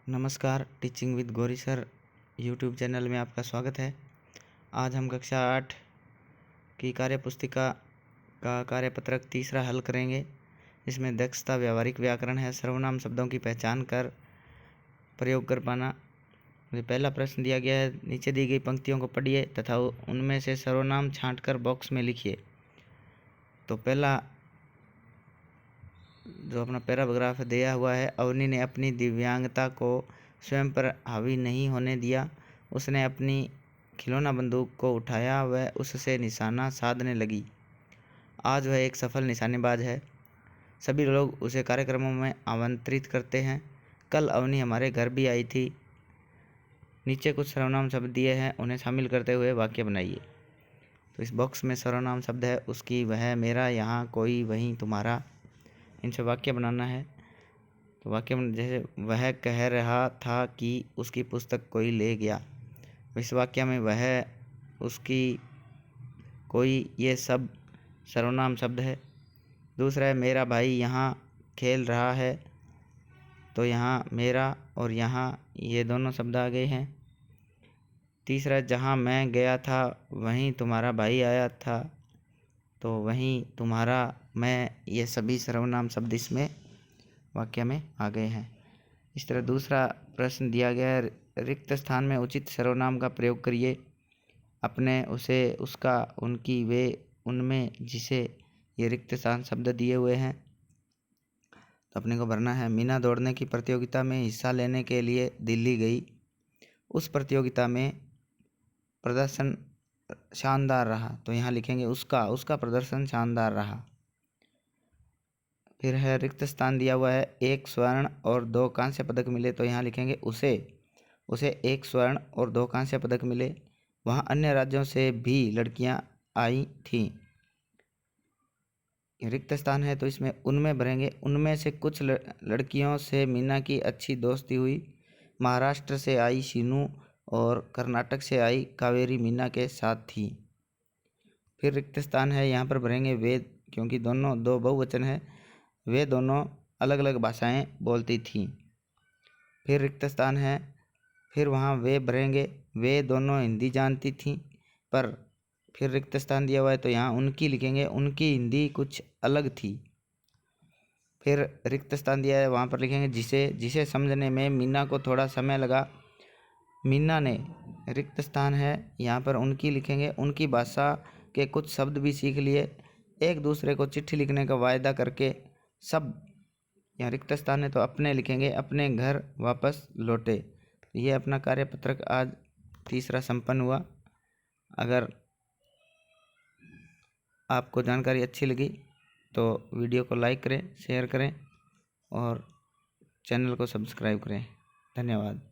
नमस्कार, teaching with Gauri sir YouTube channel में आपका स्वागत है। आज हम कक्षा 8 की कार्यपुस्तिका का कार्यपत्रक तीसरा हल करेंगे। इसमें दक्षता, व्यावहारिक व्याकरण है, सर्वनाम शब्दों की पहचान कर प्रयोग कर पाना। पहला प्रश्न दिया गया है, नीचे दी गई पंक्तियों को पढ़िए तथा उनमें से सर्वनाम छांटकर बॉक्स में लिखिए। तो पहला जो अपना पैराग्राफ दिया हुआ है, अवनी ने अपनी दिव्यांगता को स्वयं पर हावी नहीं होने दिया। उसने अपनी खिलौना बंदूक को उठाया, वह उससे निशाना साधने लगी। आज वह एक सफल निशानेबाज है। सभी लोग उसे कार्यक्रमों में आमंत्रित करते हैं। कल अवनी हमारे घर भी आई थी। नीचे कुछ सर्वनाम शब्द दिए हैं, उन्हें शामिल करते हुए वाक्य बनाइए। तो इस बॉक्स में सर्वनाम शब्द है उसकी, वह, मेरा, यहाँ, कोई, वहीं, तुम्हारा। इनसे वाक्य बनाना है। तो वाक्य में जैसे वह कह रहा था कि उसकी पुस्तक कोई ले गया। इस वाक्य में वह, उसकी, कोई, ये सब सर्वनाम शब्द है। दूसरा है, मेरा भाई यहाँ खेल रहा है। तो यहाँ मेरा और यहाँ ये दोनों शब्द आ गए हैं। तीसरा है, जहाँ मैं गया था वहीं तुम्हारा भाई आया था। तो वहीं, तुम्हारा, मैं, ये सभी सर्वनाम शब्द इसमें वाक्य में आ गए हैं। इस तरह दूसरा प्रश्न दिया गया है, रिक्त स्थान में उचित सर्वनाम का प्रयोग करिए। अपने, उसे, उसका, उनकी, वे, उनमें, जिसे, ये रिक्त स्थान शब्द दिए हुए हैं। तो अपने को भरना है। मीना दौड़ने की प्रतियोगिता में हिस्सा लेने के लिए दिल्ली गई। उस प्रतियोगिता में प्रदर्शन शानदार रहा। तो यहाँ लिखेंगे उसका प्रदर्शन शानदार रहा। फिर है, रिक्त स्थान दिया हुआ है, 1 स्वर्ण और 2 कांस्य पदक मिले। तो यहाँ लिखेंगे उसे 1 स्वर्ण और 2 कांस्य पदक मिले। वहाँ अन्य राज्यों से भी लड़कियाँ आई थीं। रिक्त स्थान है तो इसमें उनमें भरेंगे। उनमें से कुछ लड़कियों से मीना की अच्छी दोस्ती हुई। महाराष्ट्र से आई शीनू और कर्नाटक से आई कावेरी मीना के साथ थी। फिर रिक्त स्थान है, यहाँ पर भरेंगे वे, क्योंकि दोनों दो बहुवचन है। वे दोनों अलग अलग भाषाएं बोलती थीं। फिर रिक्त स्थान है, फिर वहाँ वे भरेंगे। वे दोनों हिंदी जानती थीं। पर फिर रिक्त स्थान दिया हुआ है तो यहाँ उनकी लिखेंगे, उनकी हिंदी कुछ अलग थी। फिर रिक्त स्थान दिया है, वहाँ पर लिखेंगे जिसे समझने में मीना को थोड़ा समय लगा। मीना ने, रिक्त स्थान है, यहाँ पर उनकी लिखेंगे, उनकी भाषा के कुछ शब्द भी सीख लिए। एक दूसरे को चिट्ठी लिखने का वायदा करके सब, यहाँ रिक्त स्थान है तो अपने लिखेंगे, अपने घर वापस लौटे। ये अपना कार्यपत्रक आज तीसरा संपन्न हुआ। अगर आपको जानकारी अच्छी लगी तो वीडियो को लाइक करें, शेयर करें और चैनल को सब्सक्राइब करें। धन्यवाद।